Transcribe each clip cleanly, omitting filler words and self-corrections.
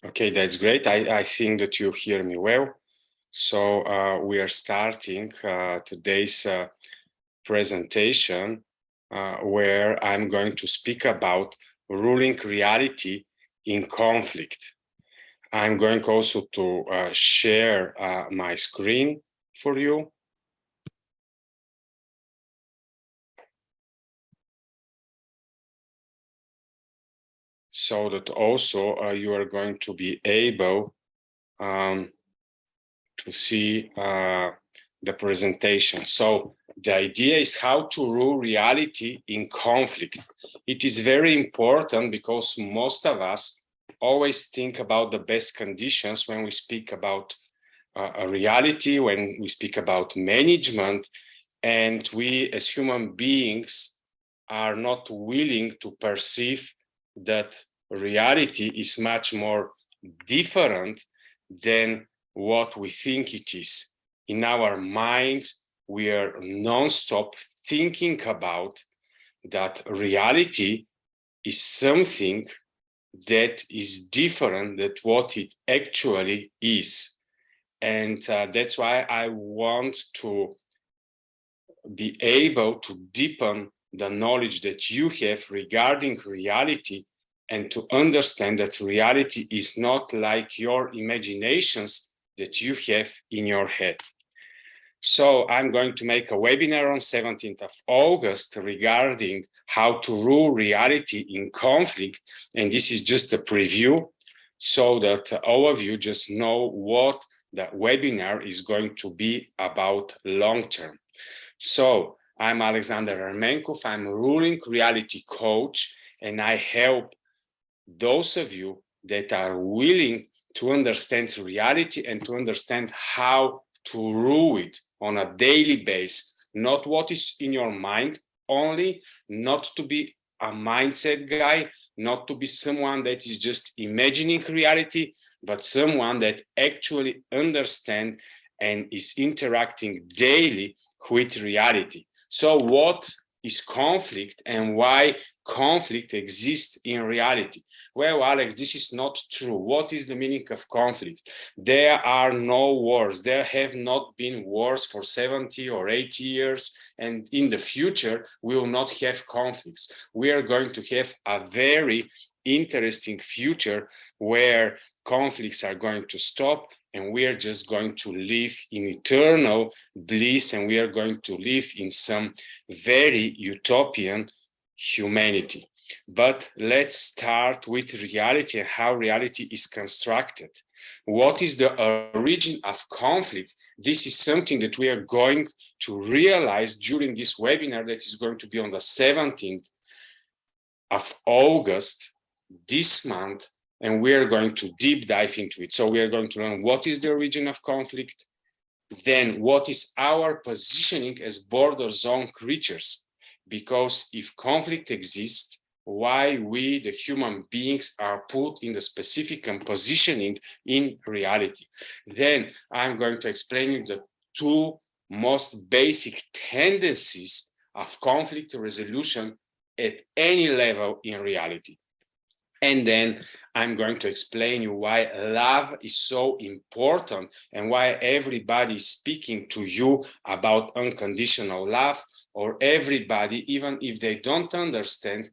Okay, that's great. I think that you hear me well. So we are starting today's presentation where I'm going to speak about ruling reality in conflict. I'm going also to share my screen for you. So that also you are going to be able to see the presentation. So the idea is how to rule reality in conflict. It is very important because most of us always think about the best conditions when we speak about a reality, when we speak about management, and we as human beings are not willing to perceive that reality is much more different than what we think it is. In our mind, we are non-stop thinking about that reality is something that is different than what it actually is. And that's why I want to be able to deepen the knowledge that you have regarding reality and to understand that reality is not like your imaginations that you have in your head. So I'm going to make a webinar on 17th of August regarding how to rule reality in conflict. And this is just a preview so that all of you just know what the webinar is going to be about long term. So I'm Alexander Armenkov. I'm a ruling reality coach, and I help those of you that are willing to understand reality and to understand how to rule it on a daily basis, not what is in your mind only, not to be a mindset guy, not to be someone that is just imagining reality, but someone that actually understands and is interacting daily with reality. So what is conflict and why conflict exists in reality? Well, Alex, this is not true. What is the meaning of conflict? There are no wars. There have not been wars for 70 or 80 years. And in the future, we will not have conflicts. We are going to have a very interesting future where conflicts are going to stop and we are just going to live in eternal bliss and we are going to live in some very utopian humanity. But let's start with reality and how reality is constructed. What is the origin of conflict? This is something that we are going to realize during this webinar that is going to be on the 17th of August this month, and we are going to deep dive into it. So we are going to learn what is the origin of conflict, then what is our positioning as border zone creatures? Because if conflict exists, why we, the human beings, are put in the specific positioning in reality. Then I'm going to explain you the two most basic tendencies of conflict resolution at any level in reality. And then I'm going to explain you why love is so important and why everybody is speaking to you about unconditional love, or everybody, even if they don't understand,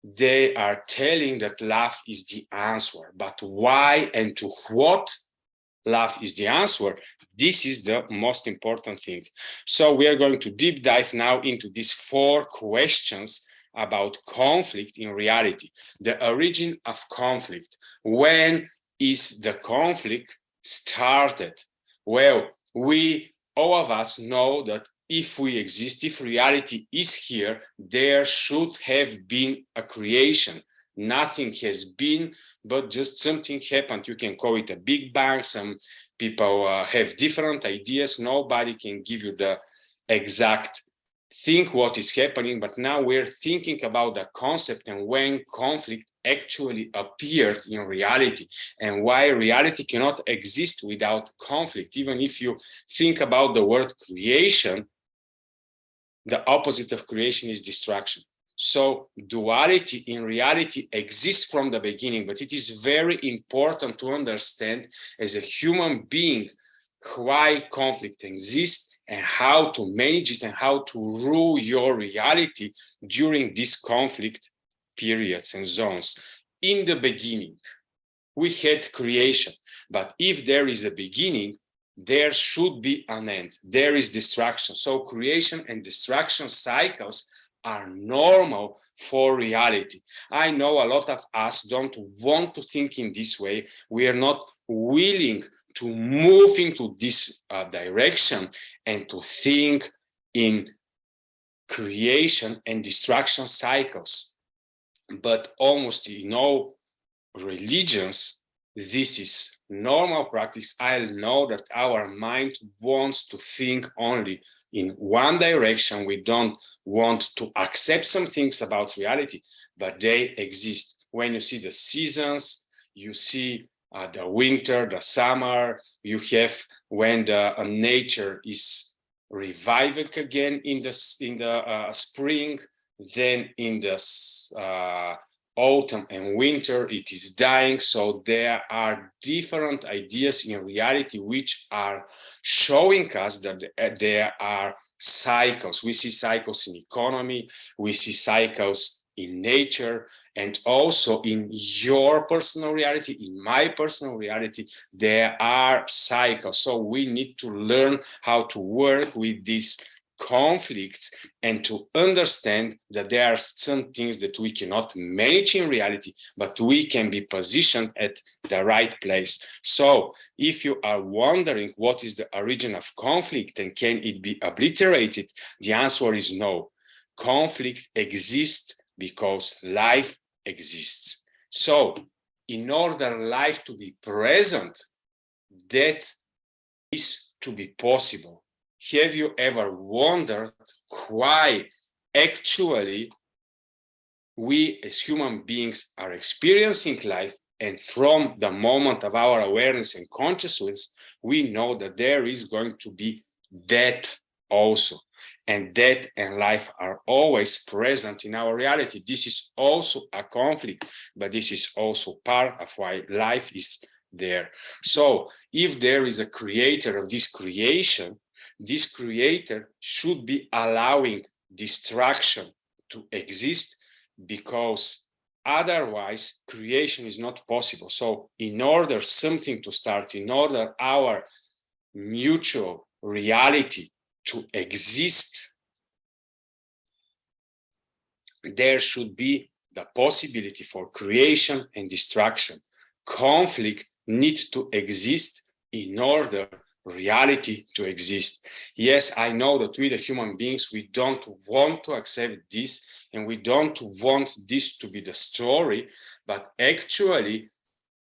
they are telling that love is the answer. But why and to what love is the answer? This is the most important thing. So we are going to deep dive now into these 4 questions about conflict in reality. The origin of conflict. When is the conflict started? Well, all of us know that if we exist, if reality is here, there should have been a creation. Nothing has been, but just something happened. You can call it a big bang. Some people have different ideas. Nobody can give you the exact think what is happening, but now we're thinking about the concept and when conflict actually appeared in reality and why reality cannot exist without conflict. Even if you think about the word creation, the opposite of creation is destruction. So duality in reality exists from the beginning, but it is very important to understand as a human being why conflict exists and how to manage it and how to rule your reality during these conflict periods and zones. In the beginning, we had creation, but if there is a beginning, there should be an end. There is destruction. So creation and destruction cycles are normal for reality. I know a lot of us don't want to think in this way. We are not willing to move into this direction and to think in creation and destruction cycles. But almost in all religions, this is normal practice. I know that our mind wants to think only in one direction. We don't want to accept some things about reality, but they exist. When you see the seasons, you see the winter, the summer, you have when the nature is reviving again in the spring, then in the autumn and winter it is dying. So there are different ideas in reality which are showing us that there are cycles. We see cycles in economy, we see cycles in nature, and also in your personal reality, in my personal reality, there are cycles. So we need to learn how to work with these conflicts and to understand that there are some things that we cannot manage in reality, but we can be positioned at the right place. So if you are wondering what is the origin of conflict and can it be obliterated, the answer is no. Conflict exists because life exists. So in order life to be present, that is to be possible. Have you ever wondered why actually we as human beings are experiencing life, and from the moment of our awareness and consciousness, we know that there is going to be death also. And death and life are always present in our reality. This is also a conflict, but this is also part of why life is there. So if there is a creator of this creation, this creator should be allowing destruction to exist, because otherwise creation is not possible. So in order something to start, in order our mutual reality to exist, there should be the possibility for creation and destruction. Conflict needs to exist in order reality to exist. Yes, I know that we, the human beings, we don't want to accept this, and we don't want this to be the story, but actually,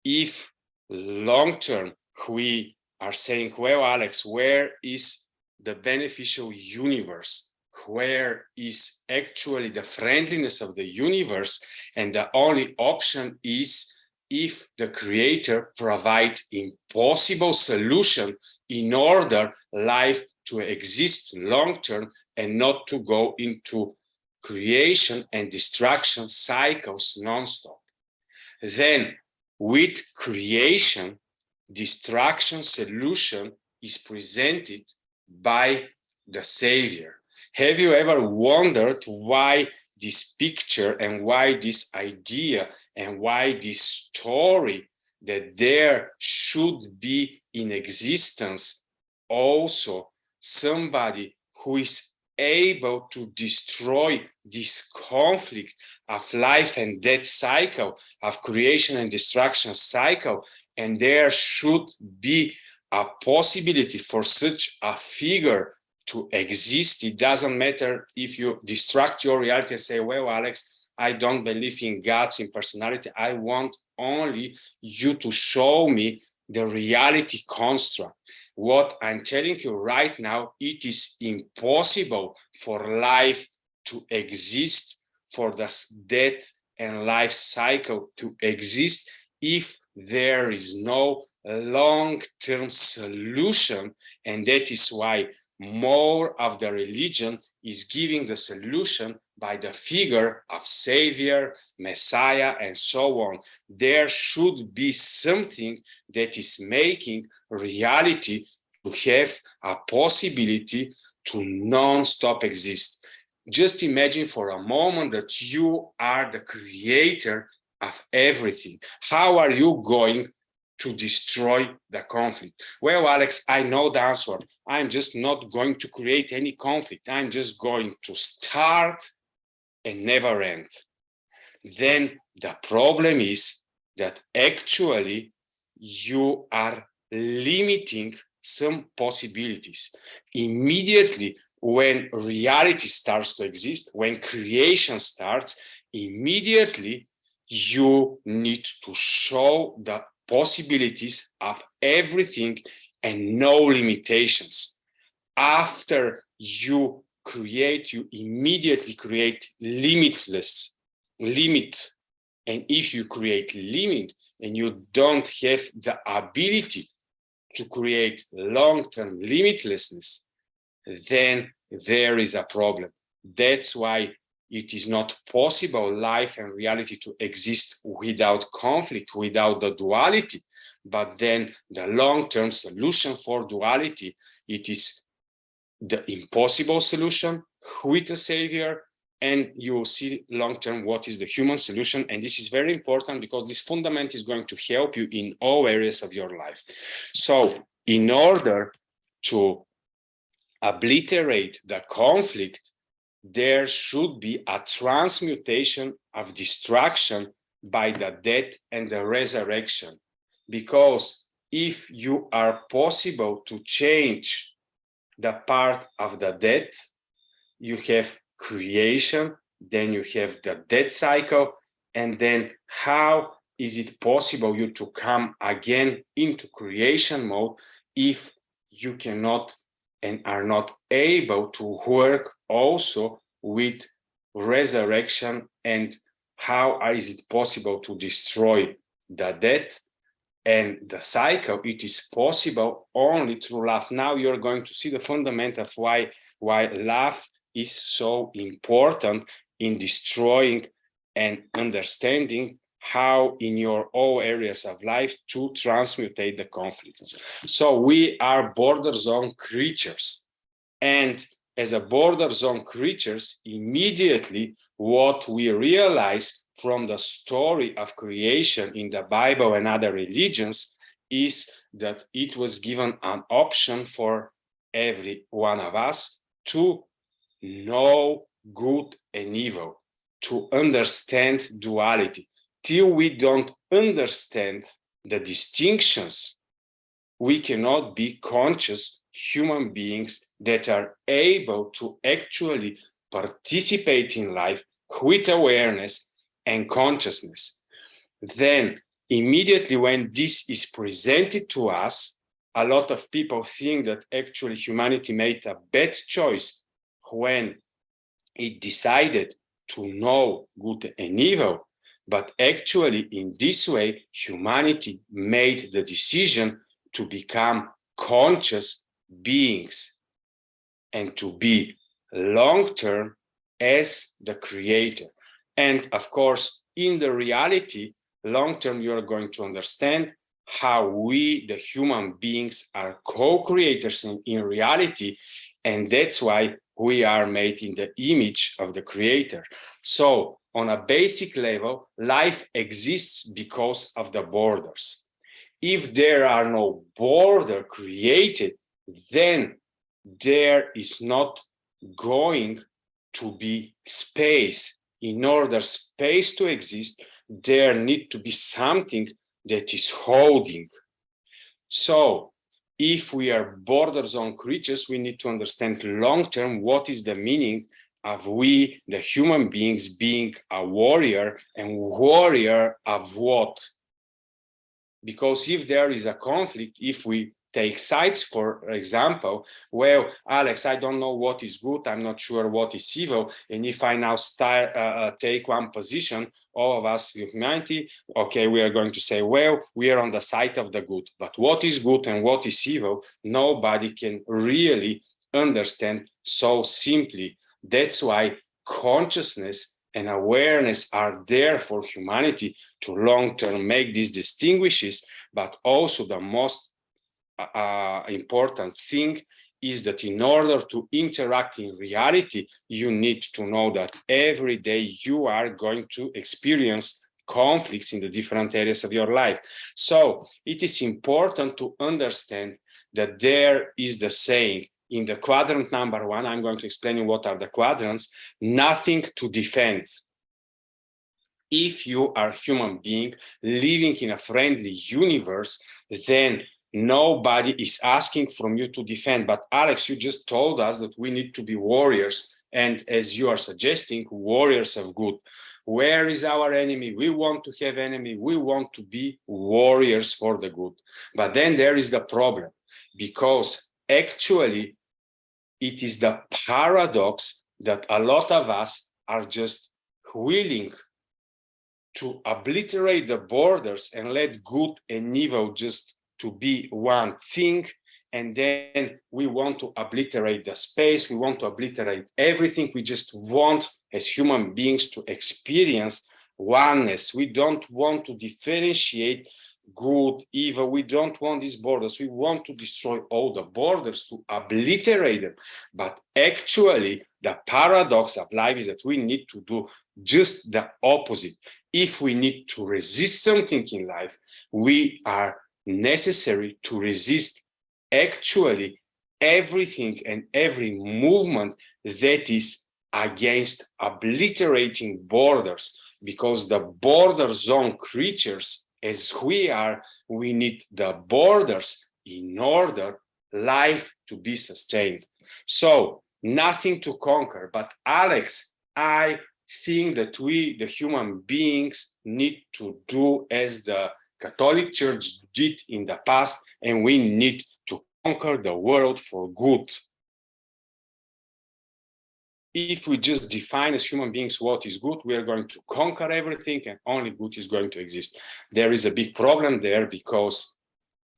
if long term we are saying, well, Alex, where is the beneficial universe? Where is actually the friendliness of the universe? And the only option is if the creator provides impossible solution in order life to exist long term and not to go into creation and destruction cycles non-stop. Then with creation, destruction solution is presented by the Savior. Have you ever wondered why this picture and why this idea and why this story that there should be in existence also somebody who is able to destroy this conflict of life and death cycle, of creation and destruction cycle, and there should be a possibility for such a figure to exist? It doesn't matter if you distract your reality and say, well, Alex, I don't believe in God's impersonality. I want only you to show me the reality construct. What I'm telling you right now, it is impossible for life to exist, for this death and life cycle to exist, if there is no long-term solution. And that is why more of the religion is giving the solution by the figure of Savior, Messiah, and so on. There should be something that is making reality to have a possibility to non-stop exist. Just imagine for a moment that you are the creator of everything. How are you going to destroy the conflict? Well, Alex, I know the answer. I'm just not going to create any conflict. I'm just going to start and never end. Then the problem is that actually you are limiting some possibilities. Immediately when reality starts to exist, when creation starts, immediately you need to show the possibilities of everything and no limitations. After you immediately create limit. And if you create limit and you don't have the ability to create long-term limitlessness, then there is a problem. That's why it is not possible, life and reality, to exist without conflict, without the duality. But then the long-term solution for duality, it is the impossible solution with a savior, and you will see long-term what is the human solution. And this is very important because this fundament is going to help you in all areas of your life. So in order to obliterate the conflict, there should be a transmutation of destruction by the death and the resurrection. Because if you are possible to change the part of the death, you have creation, then you have the death cycle, and then how is it possible you to come again into creation mode if you cannot and are not able to work also with resurrection? And how is it possible to destroy the death and the cycle? It is possible only through love. Now you're going to see the fundament of why love is so important in destroying and understanding how in your all areas of life to transmutate the conflicts. So we are border zone creatures. And as a border zone creatures, immediately what we realize from the story of creation in the Bible and other religions is that it was given an option for every one of us to know good and evil, to understand duality. Till we don't understand the distinctions, we cannot be conscious human beings that are able to actually participate in life with awareness and consciousness. Then immediately when this is presented to us, a lot of people think that actually humanity made a bad choice when it decided to know good and evil. But actually in this way, humanity made the decision to become conscious beings and to be long-term as the creator. And of course, in the reality, long-term, you're going to understand how we, the human beings, are co-creators in reality. And that's why we are made in the image of the creator. So on a basic level, life exists because of the borders. If there are no border created, then there is not going to be space. In order space to exist, there need to be something that is holding. So if we are border zone creatures, we need to understand long-term what is the meaning of we, the human beings, being a warrior, and warrior of what? Because if there is a conflict, if we take sides, for example, well, Alex, I don't know what is good, I'm not sure what is evil, and if I now take one position, all of us, humanity, okay, we are going to say, well, we are on the side of the good, but what is good and what is evil, nobody can really understand so simply. That's why consciousness and awareness are there for humanity to long-term make these distinguishes, but also the most important thing is that in order to interact in reality, you need to know that every day you are going to experience conflicts in the different areas of your life. So it is important to understand that there is the saying in the quadrant number 1, I'm going to explain you what are the quadrants, nothing to defend. If you are a human being living in a friendly universe, then nobody is asking from you to defend. But Alex, you just told us that we need to be warriors. And as you are suggesting, warriors of good. Where is our enemy? We want to have enemy. We want to be warriors for the good. But then there is the problem, because actually it is the paradox that a lot of us are just willing to obliterate the borders and let good and evil just to be one thing. And then we want to obliterate the space. We want to obliterate everything. We just want, as human beings, to experience oneness. We don't want to differentiate good, evil. We don't want these borders. We want to destroy all the borders, to obliterate them. But actually, the paradox of life is that we need to do just the opposite. If we need to resist something in life, we are necessary to resist actually everything and every movement that is against obliterating borders, because the border zone creatures, as we are, we need the borders in order life to be sustained. So nothing to conquer. But Alex, I think that we, the human beings, need to do as the Catholic Church did in the past, and we need to conquer the world for good. If we just define as human beings what is good, we are going to conquer everything and only good is going to exist. There is a big problem there, because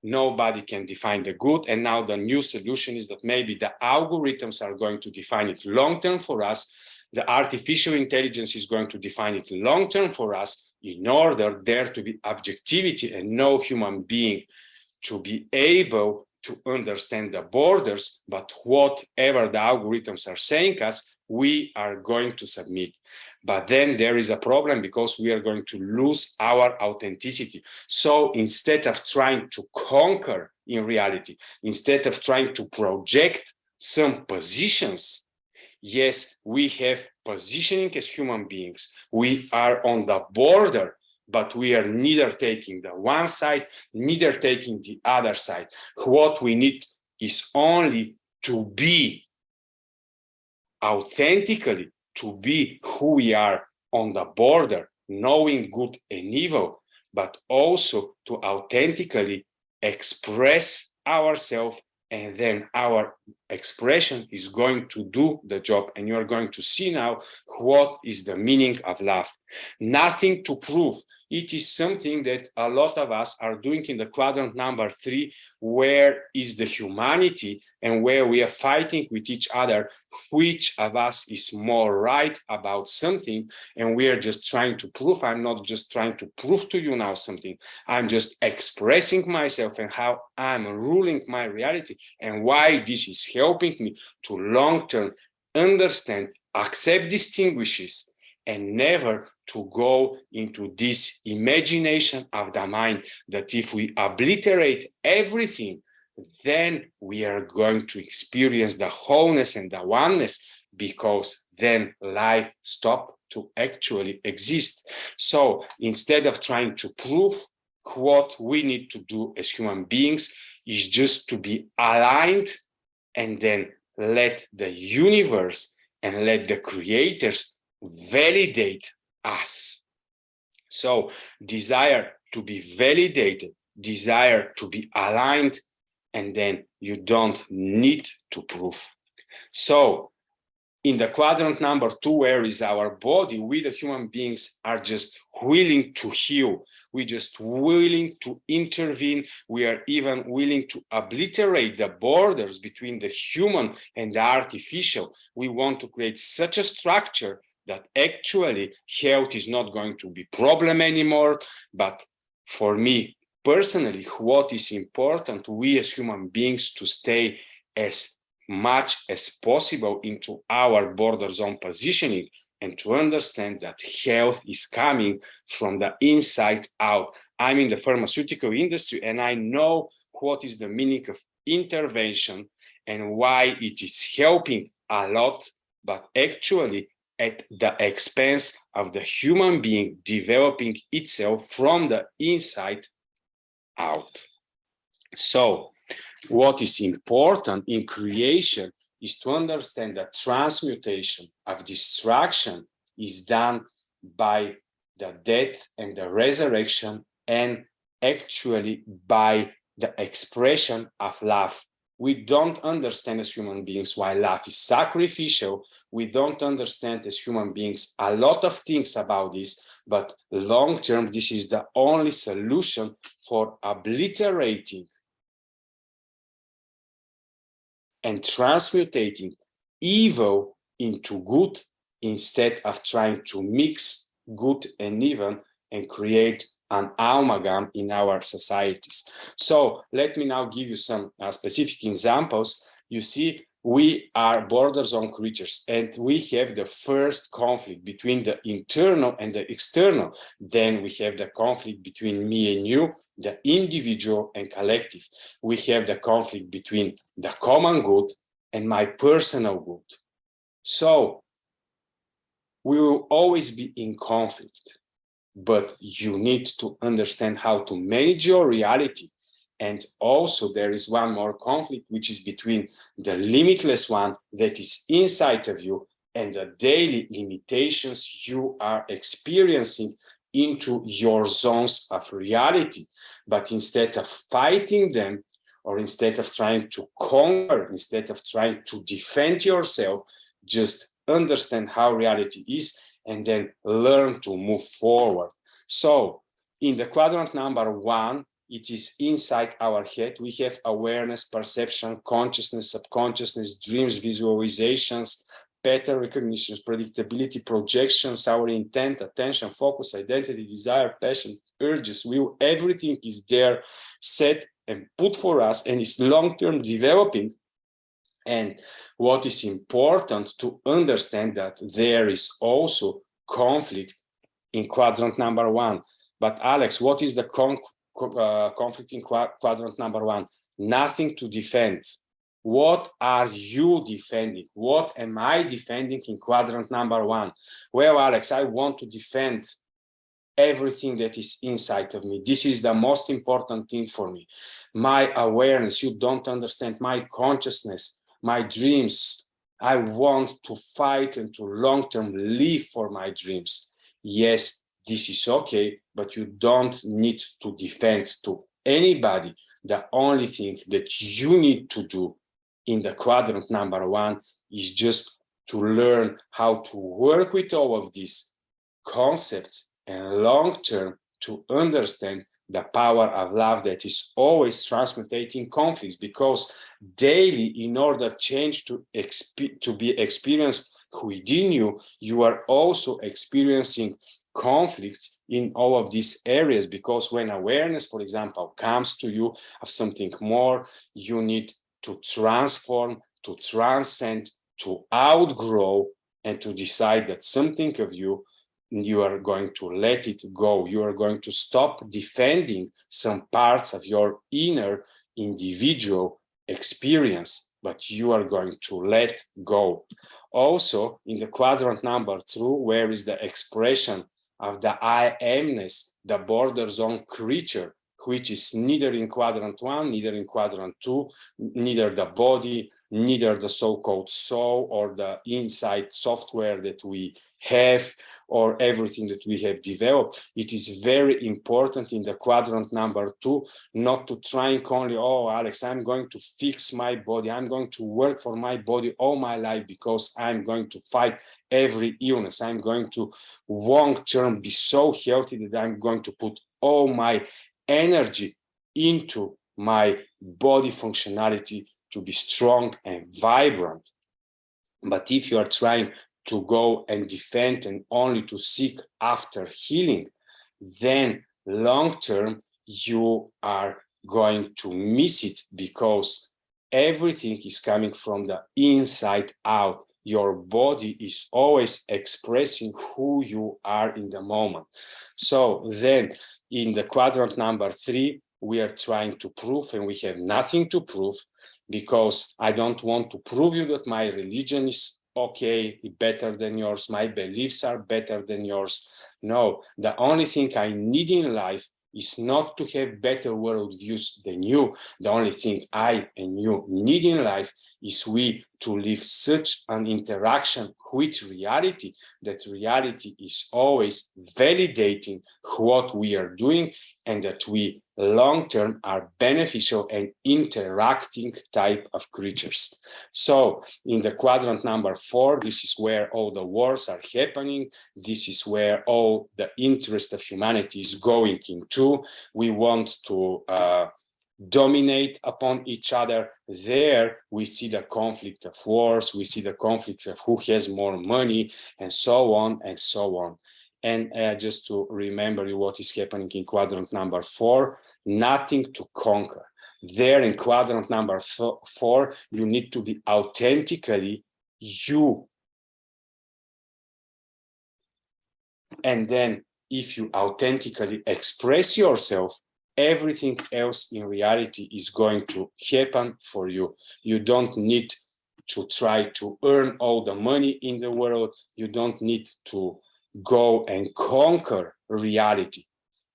nobody can define the good. And now the new solution is that maybe the algorithms are going to define it long-term for us. The artificial intelligence is going to define it long-term for us, in order there to be objectivity and no human being to be able to understand the borders. But whatever the algorithms are saying us, we are going to submit. But then there is a problem, because we are going to lose our authenticity. So instead of trying to conquer in reality, instead of trying to project some positions, yes, we have positioning as human beings. We are on the border, but we are neither taking the one side, neither taking the other side. What we need is only to be authentically, to be who we are on the border, knowing good and evil, but also to authentically express ourselves. And then our expression is going to do the job. And you are going to see now what is the meaning of love. Nothing to prove. It is something that a lot of us are doing in the quadrant number 3, where is the humanity and where we are fighting with each other, which of us is more right about something. And we are just trying to prove. I'm not just trying to prove to you now something. I'm just expressing myself and how I'm ruling my reality, and why this is helping me to long-term understand, accept distinguishes, and never to go into this imagination of the mind that if we obliterate everything, then we are going to experience the wholeness and the oneness, because then life stops to actually exist. So instead of trying to prove, what we need to do as human beings is just to be aligned, and then let the universe and let the creators validate us. So desire to be validated, desire to be aligned, and then you don't need to prove. So In the quadrant number 2, where is our body, we the human beings are just willing to heal. We're just willing to intervene. We are even willing to obliterate the borders between the human and the artificial. We want to create such a structure that actually health is not going to be a problem anymore. But for me personally, what is important, we as human beings to stay as much as possible into our border zone positioning and to understand that health is coming from the inside out. I'm in the pharmaceutical industry and I know what is the meaning of intervention and why it is helping a lot, but actually at the expense of the human being developing itself from the inside out. So what is important in creation is to understand that transmutation of destruction is done by the death and the resurrection, and actually by the expression of love. We don't understand as human beings why love is sacrificial. We don't understand as human beings a lot of things about this, but long term, this is the only solution for obliterating and transmutating evil into good instead of trying to mix good and evil and create an amalgam in our societies. So let me now give you some specific examples. You see, we are border zone creatures and we have the first conflict between the internal and the external. Then we have the conflict between me and you, the individual and collective. We have the conflict between the common good and my personal good. So we will always be in conflict, but you need to understand how to manage your reality. And also there is one more conflict, which is between the limitless one that is inside of you and the daily limitations you are experiencing into your zones of reality. But instead of fighting them, or instead of trying to conquer, instead of trying to defend yourself, just understand how reality is and then learn to move forward. So in the quadrant number 1, it is inside our head. We have awareness, perception, consciousness, subconsciousness, dreams, visualizations, pattern recognitions, predictability, projections, our intent, attention, focus, identity, desire, passion, urges, will, everything is there set and put for us, and it's long-term developing. And what is important to understand that there is also conflict in quadrant number 1. But Alex, what is the conflict in quadrant number 1? Nothing to defend. What are you defending? What am I defending in quadrant number 1? Well, Alex, I want to defend everything that is inside of me. This is the most important thing for me. My awareness, you don't understand, my consciousness, my dreams. I want to fight and to long-term live for my dreams. Yes, this is okay, but you don't need to defend to anybody. The only thing that you need to do in the quadrant number 1 is just to learn how to work with all of these concepts and long-term to understand the power of love that is always transmutating conflicts, because daily, in order change to be experienced within you, you are also experiencing conflicts in all of these areas, because when awareness, for example, comes to you of something more, you need to transform, to transcend, to outgrow, and to decide that something of you, you are going to let it go. You are going to stop defending some parts of your inner individual experience, but you are going to let go. Also, in the quadrant number 2, where is the expression of the I amness, the border zone creature, which is neither in quadrant 1, neither in quadrant 2, neither the body, neither the so-called soul or the inside software that we have or everything that we have developed. It is very important in the quadrant number 2 not to try only, oh, Alex, I'm going to fix my body. I'm going to work for my body all my life because I'm going to fight every illness. I'm going to long-term be so healthy that I'm going to put all my energy into my body functionality to be strong and vibrant. But if you are trying to go and defend and only to seek after healing, then long-term you are going to miss it, because everything is coming from the inside out. Your body is always expressing who you are in the moment. So then in the quadrant number 3, we are trying to prove, and we have nothing to prove, because I don't want to prove you that my religion is okay, better than yours, my beliefs are better than yours. No, the only thing I need in life is not to have better worldviews than you. The only thing I and you need in life is we to live such an interaction with reality, that reality is always validating what we are doing, and that we long-term are beneficial and interacting type of creatures. So in the quadrant number 4, this is where all the wars are happening. This is where all the interest of humanity is going into. We want to dominate upon each other. There we see the conflict of wars, we see the conflict of who has more money, and so on and so on. And just to remember you what is happening in quadrant number 4, nothing to conquer. There in quadrant number 4, you need to be authentically you. And then if you authentically express yourself, everything else in reality is going to happen for you. You don't need to try to earn all the money in the world. You don't need to go and conquer reality,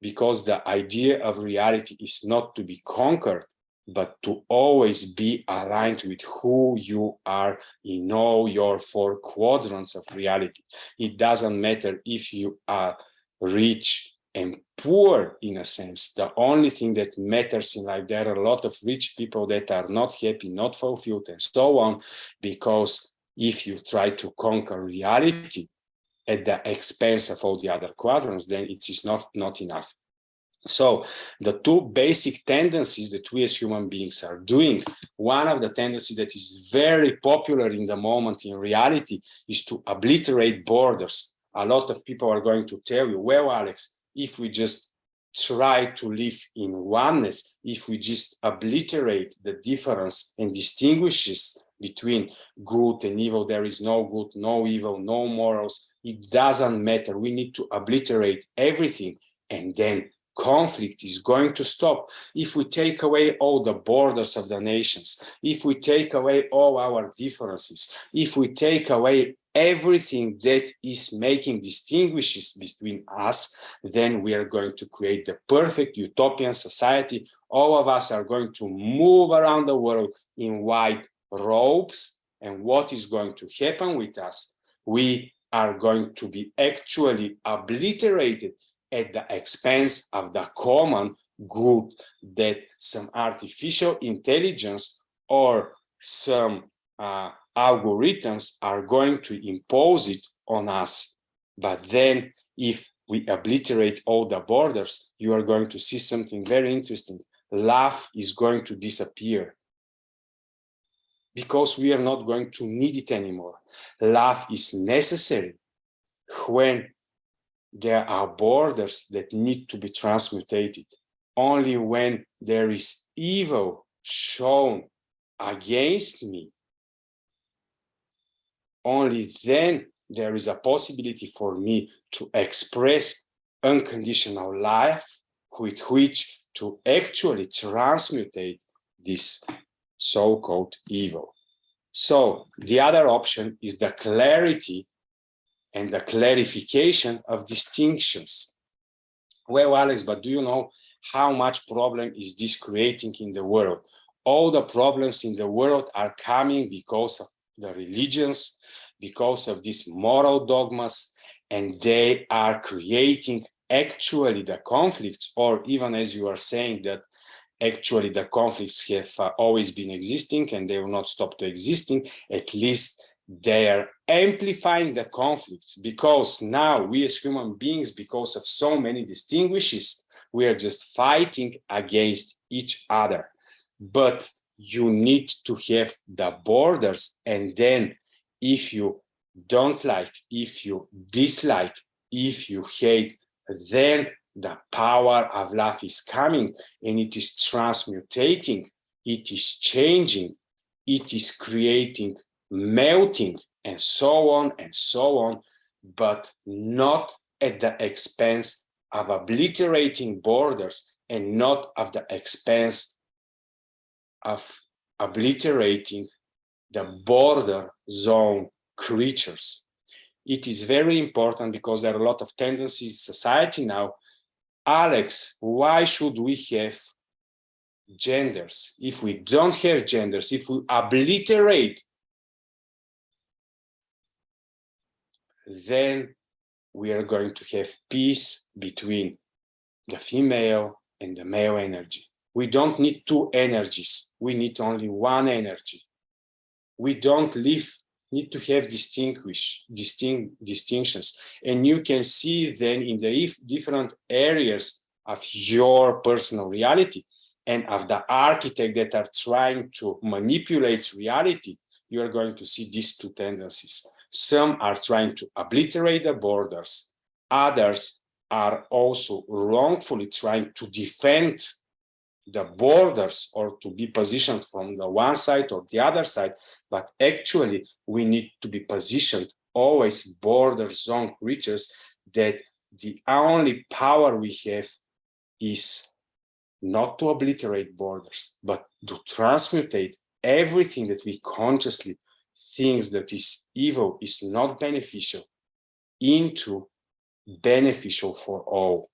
because the idea of reality is not to be conquered, but to always be aligned with who you are in all your 4 quadrants of reality. It doesn't matter if you are rich and poor, in a sense. The only thing that matters in life, there are a lot of rich people that are not happy, not fulfilled, and so on, because if you try to conquer reality at the expense of all the other quadrants, then it is not enough. So the 2 basic tendencies that we as human beings are doing, one of the tendencies that is very popular in the moment in reality is to obliterate borders. A lot of people are going to tell you, well, Alex, if we just try to live in oneness, if we just obliterate the difference and distinguishes between good and evil, there is no good, no evil, no morals, it doesn't matter. We need to obliterate everything, and then conflict is going to stop. If we take away all the borders of the nations, if we take away all our differences, if we take away everything that is making distinguishes between us, then we are going to create the perfect utopian society. All of us are going to move around the world in white robes, and what is going to happen with us? We are going to be actually obliterated at the expense of the common good that some artificial intelligence or some algorithms are going to impose it on us. But then if we obliterate all the borders, you are going to see something very interesting. Love is going to disappear, because we are not going to need it anymore. Love is necessary when there are borders that need to be transmutated. Only when there is evil shown against me, only then there is a possibility for me to express unconditional life with which to actually transmutate this so-called evil. So the other option is the clarity and the clarification of distinctions. Well, Alex, but do you know how much problem is this creating in the world? All the problems in the world are coming because of the religions, because of these moral dogmas, and they are creating actually the conflicts, or even as you are saying that actually the conflicts have always been existing and they will not stop to existing, at least they are amplifying the conflicts, because now we as human beings, because of so many distinguishes, we are just fighting against each other. But you need to have the borders, and then if you don't like, if you dislike, if you hate, then the power of love is coming, and it is transmutating, it is changing, it is creating, melting, and so on and so on, but not at the expense of obliterating borders, and not at the expense of obliterating the border zone creatures. It is very important because there are a lot of tendencies in society now. Alex, why should we have genders? If we don't have genders, if we obliterate, then we are going to have peace between the female and the male energy. We don't need two energies. We need only one energy. We don't need to have distinctions. And you can see then in the different areas of your personal reality and of the architect that are trying to manipulate reality, you are going to see these two tendencies. Some are trying to obliterate the borders. Others are also wrongfully trying to defend the borders or to be positioned from the one side or the other side. But actually, we need to be positioned always border zone creatures, that the only power we have is not to obliterate borders, but to transmutate everything that we consciously think that is evil, is not beneficial, into beneficial for all.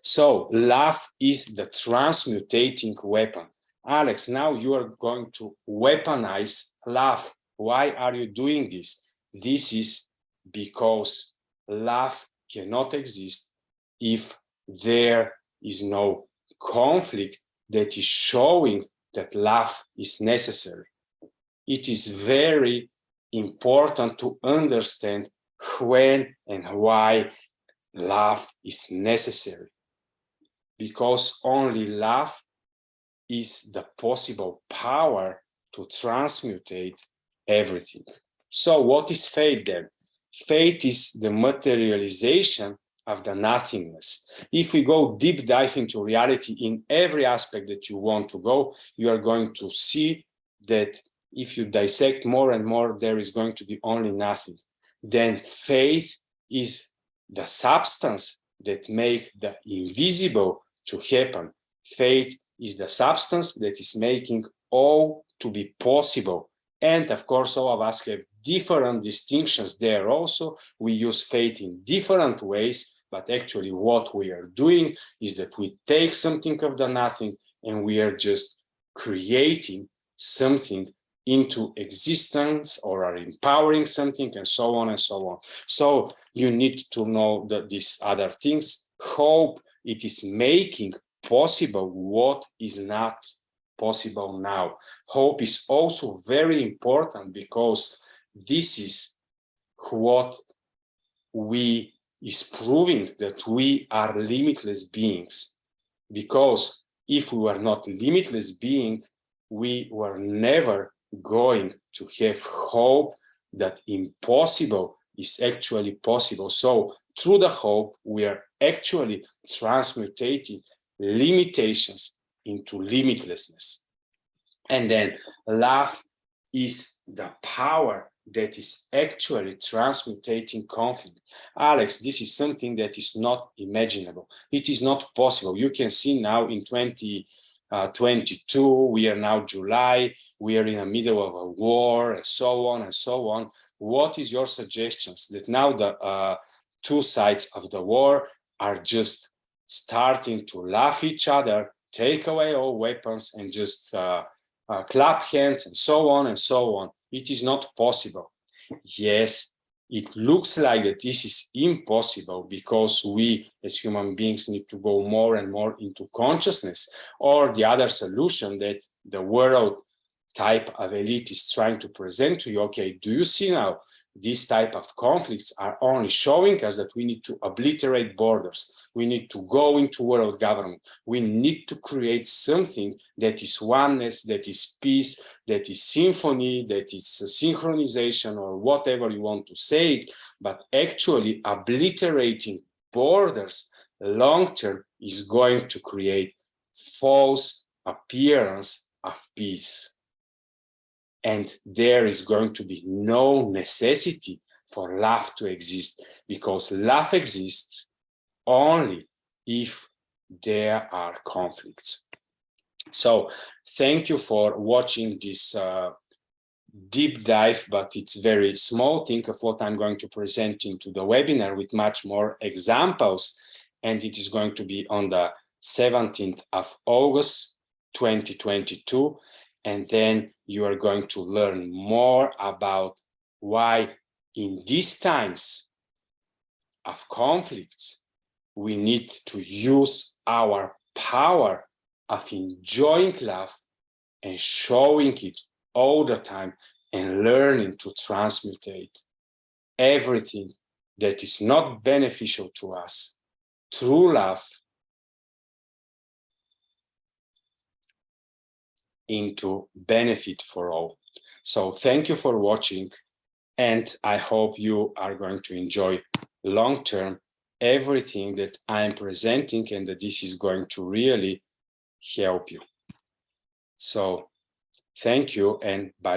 So love is the transmutating weapon. Alex, now you are going to weaponize love. Why are you doing this? This is because love cannot exist if there is no conflict that is showing that love is necessary. It is very important to understand when and why love is necessary, because only love is the possible power to transmutate everything. So what is fate then? Fate is the materialization of the nothingness. If we go deep dive into reality in every aspect that you want to go, you are going to see that if you dissect more and more, there is going to be only nothing. Then faith is the substance that make the invisible to happen. Faith is the substance that is making all to be possible. And of course, all of us have different distinctions there also. We use faith in different ways, but actually what we are doing is that we take something of the nothing and we are just creating something into existence, or are empowering something, and so on and so on. So you need to know that these other things. Hope, it is making possible what is not possible now. Hope is also very important because this is what we is proving that we are limitless beings. Because if we were not limitless beings, we were never going to have hope that impossible is actually possible. So through the hope, we are actually transmutating limitations into limitlessness. And then love is the power that is actually transmutating conflict. Alex, this is something that is not imaginable. It is not possible. You can see now in 2022, we are now July, we are in the middle of a war, and so on and so on. What is your suggestions that now the two sides of the war are just starting to laugh each other, take away all weapons, and just clap hands, and so on and so on? It is not possible. Yes, it looks like that this is impossible because we as human beings need to go more and more into consciousness, or the other solution that the world type of elite is trying to present to you, okay, do you see now these type of conflicts are only showing us that we need to obliterate borders. We need to go into world government. We need to create something that is oneness, that is peace, that is symphony, that is synchronization, or whatever you want to say. But actually obliterating borders long-term is going to create false appearance of peace. And there is going to be no necessity for love to exist, because love exists only if there are conflicts. So thank you for watching this deep dive, but it's very small thing of what I'm going to present into the webinar with much more examples. And it is going to be on the 17th of August, 2022. And then you are going to learn more about why in these times of conflicts, we need to use our power of enjoying love and showing it all the time and learning to transmutate everything that is not beneficial to us through love into benefit for all. So thank you for watching, and I hope you are going to enjoy long-term everything that I'm presenting, and that this is going to really help you. So thank you and bye.